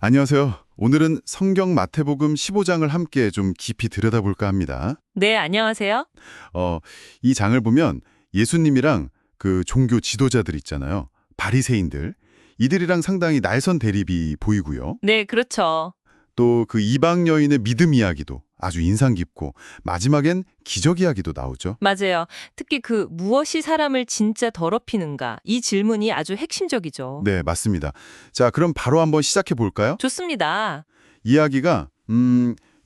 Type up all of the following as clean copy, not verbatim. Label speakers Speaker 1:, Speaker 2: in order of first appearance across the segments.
Speaker 1: 안녕하세요. 오늘은 성경 마태복음 15장을 함께 좀 깊이 들여다볼까 합니다.
Speaker 2: 네, 안녕하세요.
Speaker 1: 어, 이 장을 보면 예수님이랑 그 종교 지도자들 있잖아요. 바리새인들. 이들이랑 상당히 날선 대립이 보이고요.
Speaker 2: 네, 그렇죠.
Speaker 1: 또 그 이방 여인의 믿음 이야기도 아주 인상 깊고 마지막엔 기적 이야기도 나오죠.
Speaker 2: 맞아요. 특히 그 무엇이 사람을 진짜 더럽히는가? 이 질문이 아주 핵심적이죠.
Speaker 1: 네, 맞습니다. 자, 그럼 바로 한번 시작해 볼까요?
Speaker 2: 좋습니다.
Speaker 1: 이야기가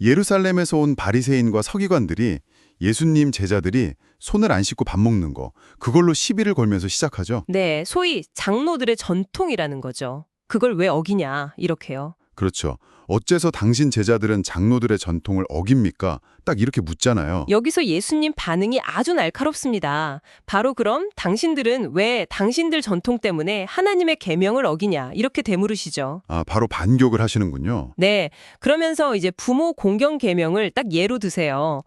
Speaker 1: 예루살렘에서 온 바리새인과 서기관들이 예수님 제자들이 손을 안 씻고 밥 먹는 거 그걸로 시비를 걸면서 시작하죠.
Speaker 2: 네, 소위 장로들의 전통이라는 거죠. 그걸 왜 어기냐? 이렇게요.
Speaker 1: 그렇죠. 어째서 당신 제자들은 장로들의 전통을 어깁니까? 딱 이렇게 묻잖아요.
Speaker 2: 여기서 예수님 반응이 아주 날카롭습니다. 바로 그럼 당신들은 왜 당신들 전통 때문에 하나님의 계명을 어기냐? 이렇게 되물으시죠.
Speaker 1: 아, 바로 반격을 하시는군요.
Speaker 2: 네, 그러면서 이제 부모 공경 계명을 딱 예로 드세요.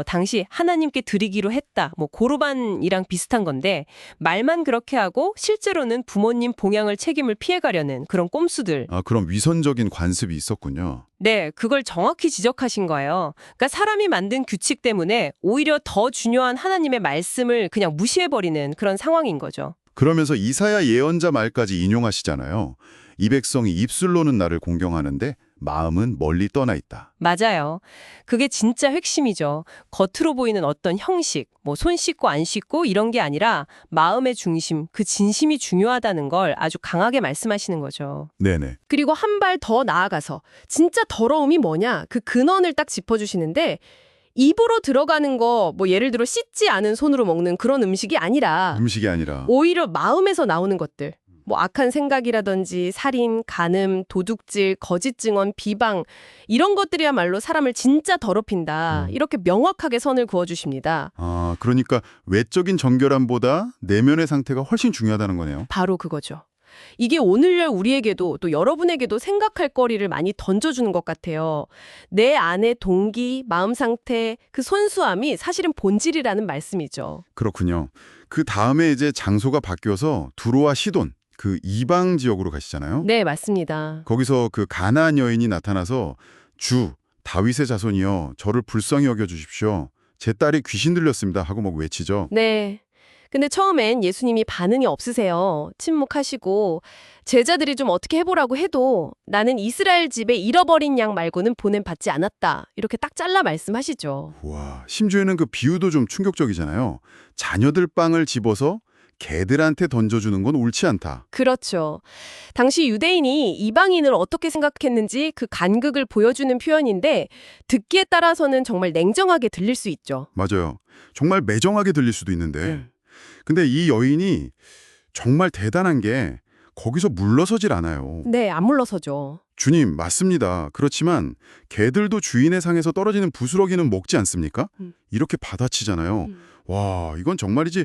Speaker 2: 당시 하나님께 드리기로 했다. 뭐 고르반이랑 비슷한 건데 말만 그렇게 하고 실제로는 부모님 봉양을 책임을 피해가려는 그런 꼼수들.
Speaker 1: 아, 그럼 위선적인 관습이 있었군요.
Speaker 2: 네, 그걸 정확히 지적하신 거예요. 그러니까 사람이 만든 규칙 때문에 오히려 더 중요한 하나님의 말씀을 그냥 무시해버리는 그런 상황인 거죠.
Speaker 1: 그러면서 이사야 예언자 말까지 인용하시잖아요. 이 백성이 입술로는 나를 공경하는데 마음은 멀리 떠나 있다.
Speaker 2: 맞아요. 그게 진짜 핵심이죠. 겉으로 보이는 어떤 형식, 뭐 손 씻고 안 씻고 이런 게 아니라 마음의 중심, 그 진심이 중요하다는 걸 아주 강하게 말씀하시는 거죠.
Speaker 1: 네네.
Speaker 3: 그리고 한 발 더 나아가서 진짜 더러움이 뭐냐 그 근원을 딱 짚어주시는데 입으로 들어가는 거 뭐 예를 들어 씻지 않은 손으로 먹는 그런 음식이 아니라
Speaker 1: 음식이 아니라.
Speaker 3: 오히려 마음에서 나오는 것들 뭐 악한 생각이라든지 살인, 간음, 도둑질, 거짓 증언, 비방 이런 것들이야말로 사람을 진짜 더럽힌다 이렇게 명확하게 선을 그어주십니다.
Speaker 1: 아, 그러니까 외적인 정결함보다 내면의 상태가 훨씬 중요하다는 거네요.
Speaker 3: 바로 그거죠. 이게 오늘날 우리에게도 또 여러분에게도 생각할 거리를 많이 던져주는 것 같아요. 내 안의 동기, 마음 상태, 그 순수함이 사실은 본질이라는 말씀이죠.
Speaker 1: 그렇군요. 그 다음에 이제 장소가 바뀌어서 두로와 시돈, 그 이방 지역으로 가시잖아요.
Speaker 3: 네, 맞습니다.
Speaker 1: 거기서 그 가나안 여인이 나타나서 주, 다윗의 자손이여 저를 불쌍히 여겨 주십시오. 제 딸이 귀신 들렸습니다 하고 막 외치죠.
Speaker 3: 네. 근데 처음엔 예수님이 반응이 없으세요. 침묵하시고 제자들이 좀 어떻게 해보라고 해도 나는 이스라엘 집에 잃어버린 양 말고는 보냄받지 않았다. 이렇게 딱 잘라 말씀하시죠.
Speaker 1: 와, 심지어는 그 비유도 좀 충격적이잖아요. 자녀들 빵을 집어서 개들한테 던져주는 건 옳지 않다.
Speaker 3: 그렇죠. 당시 유대인이 이방인을 어떻게 생각했는지 그 간극을 보여주는 표현인데 듣기에 따라서는 정말 냉정하게 들릴 수 있죠.
Speaker 1: 맞아요. 정말 매정하게 들릴 수도 있는데. 근데 이 여인이 정말 대단한 게 거기서 물러서질 않아요.
Speaker 3: 네, 안 물러서죠.
Speaker 1: 주님, 맞습니다. 그렇지만 개들도 주인의 상에서 떨어지는 부스러기는 먹지 않습니까? 이렇게 받아치잖아요. 와, 이건 정말이지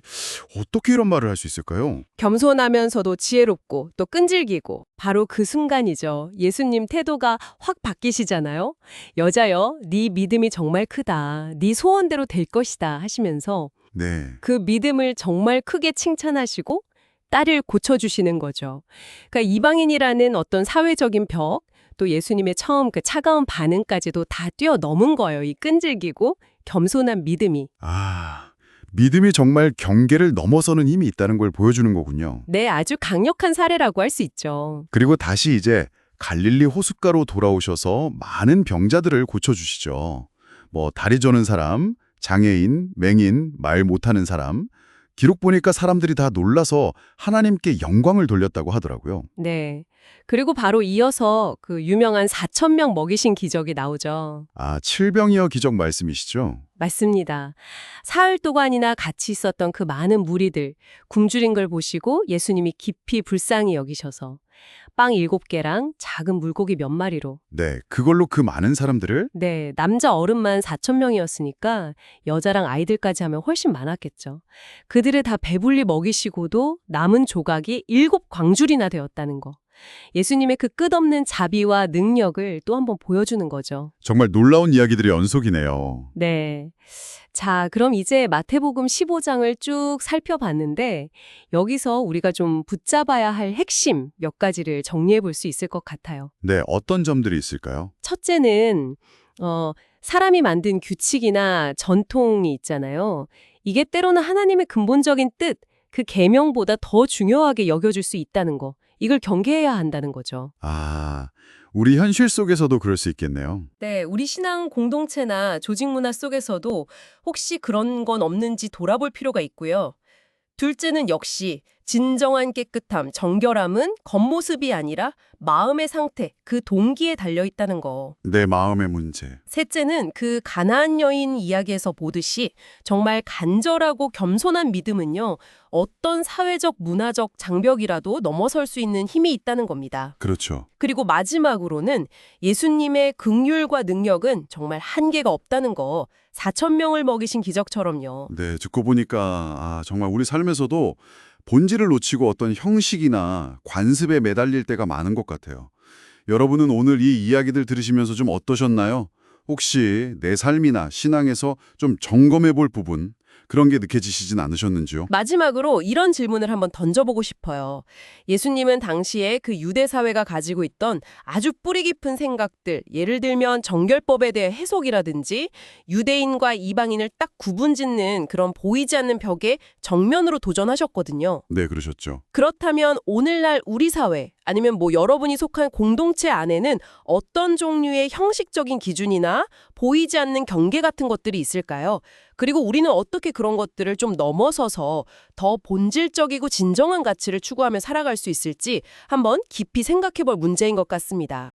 Speaker 1: 어떻게 이런 말을 할 수 있을까요?
Speaker 3: 겸손하면서도 지혜롭고 또 끈질기고 바로 그 순간이죠. 예수님 태도가 확 바뀌시잖아요. 여자여, 네 믿음이 정말 크다. 네 소원대로 될 것이다 하시면서
Speaker 1: 네.
Speaker 3: 그 믿음을 정말 크게 칭찬하시고 딸을 고쳐주시는 거죠. 그러니까 이방인이라는 어떤 사회적인 벽, 또 예수님의 처음 그 차가운 반응까지도 다 뛰어넘은 거예요. 이 끈질기고 겸손한 믿음이.
Speaker 1: 아, 믿음이 정말 경계를 넘어서는 힘이 있다는 걸 보여주는 거군요.
Speaker 3: 네, 아주 강력한 사례라고 할 수 있죠.
Speaker 1: 그리고 다시 이제 갈릴리 호숫가로 돌아오셔서 많은 병자들을 고쳐주시죠. 뭐 다리 저는 사람, 장애인, 맹인, 말 못하는 사람. 기록 보니까 사람들이 다 놀라서 하나님께 영광을 돌렸다고 하더라고요.
Speaker 3: 네. 그리고 바로 이어서 그 유명한 4,000명 먹이신 기적이 나오죠.
Speaker 1: 아, 칠병이어 기적 말씀이시죠?
Speaker 3: 맞습니다. 사흘 동안이나 같이 있었던 그 많은 무리들, 굶주린 걸 보시고 예수님이 깊이 불쌍히 여기셔서 빵 7개랑 작은 물고기 몇 마리로
Speaker 1: 네, 그걸로 그 많은 사람들을
Speaker 3: 네, 남자 어른만 4,000명이었으니까 여자랑 아이들까지 하면 훨씬 많았겠죠. 그들을 다 배불리 먹이시고도 남은 조각이 7광줄이나 되었다는 거. 예수님의 그 끝없는 자비와 능력을 또 한번 보여주는 거죠.
Speaker 1: 정말 놀라운 이야기들의 연속이네요.
Speaker 3: 네. 자, 그럼 이제 마태복음 15장을 쭉 살펴봤는데 여기서 우리가 좀 붙잡아야 할 핵심 몇 가지를 정리해 볼 수 있을 것 같아요.
Speaker 1: 네, 어떤 점들이 있을까요?
Speaker 3: 첫째는 사람이 만든 규칙이나 전통이 있잖아요. 이게 때로는 하나님의 근본적인 뜻, 그 계명보다 더 중요하게 여겨질 수 있다는 거. 이걸 경계해야 한다는 거죠.
Speaker 1: 아, 우리 현실 속에서도 그럴 수 있겠네요.
Speaker 3: 네, 우리 신앙 공동체나 조직 문화 속에서도 혹시 그런 건 없는지 돌아볼 필요가 있고요. 둘째는 역시 진정한 깨끗함, 정결함은 겉모습이 아니라 마음의 상태, 그 동기에 달려 있다는 거.
Speaker 1: 내 마음의 문제.
Speaker 3: 셋째는 그 가나안 여인 이야기에서 보듯이 정말 간절하고 겸손한 믿음은요, 어떤 사회적, 문화적 장벽이라도 넘어설 수 있는 힘이 있다는 겁니다.
Speaker 1: 그렇죠.
Speaker 3: 그리고 마지막으로는 예수님의 긍휼과 능력은 정말 한계가 없다는 거, 4,000명을 먹이신 기적처럼요.
Speaker 1: 네, 듣고 보니까 정말 우리 삶에서도 본질을 놓치고 어떤 형식이나 관습에 매달릴 때가 많은 것 같아요. 여러분은 오늘 이 이야기들 들으시면서 좀 어떠셨나요? 혹시 내 삶이나 신앙에서 좀 점검해 볼 부분, 그런 게 느껴지시진 않으셨는지요?
Speaker 3: 마지막으로 이런 질문을 한번 던져보고 싶어요. 예수님은 당시에 그 유대 사회가 가지고 있던 아주 뿌리 깊은 생각들, 예를 들면 정결법에 대해 해석이라든지 유대인과 이방인을 딱 구분짓는 그런 보이지 않는 벽에 정면으로 도전하셨거든요.
Speaker 1: 네, 그러셨죠.
Speaker 3: 그렇다면 오늘날 우리 사회, 아니면 여러분이 속한 공동체 안에는 어떤 종류의 형식적인 기준이나 보이지 않는 경계 같은 것들이 있을까요? 그리고 우리는 어떻게 그런 것들을 좀 넘어서서 더 본질적이고 진정한 가치를 추구하며 살아갈 수 있을지 한번 깊이 생각해 볼 문제인 것 같습니다.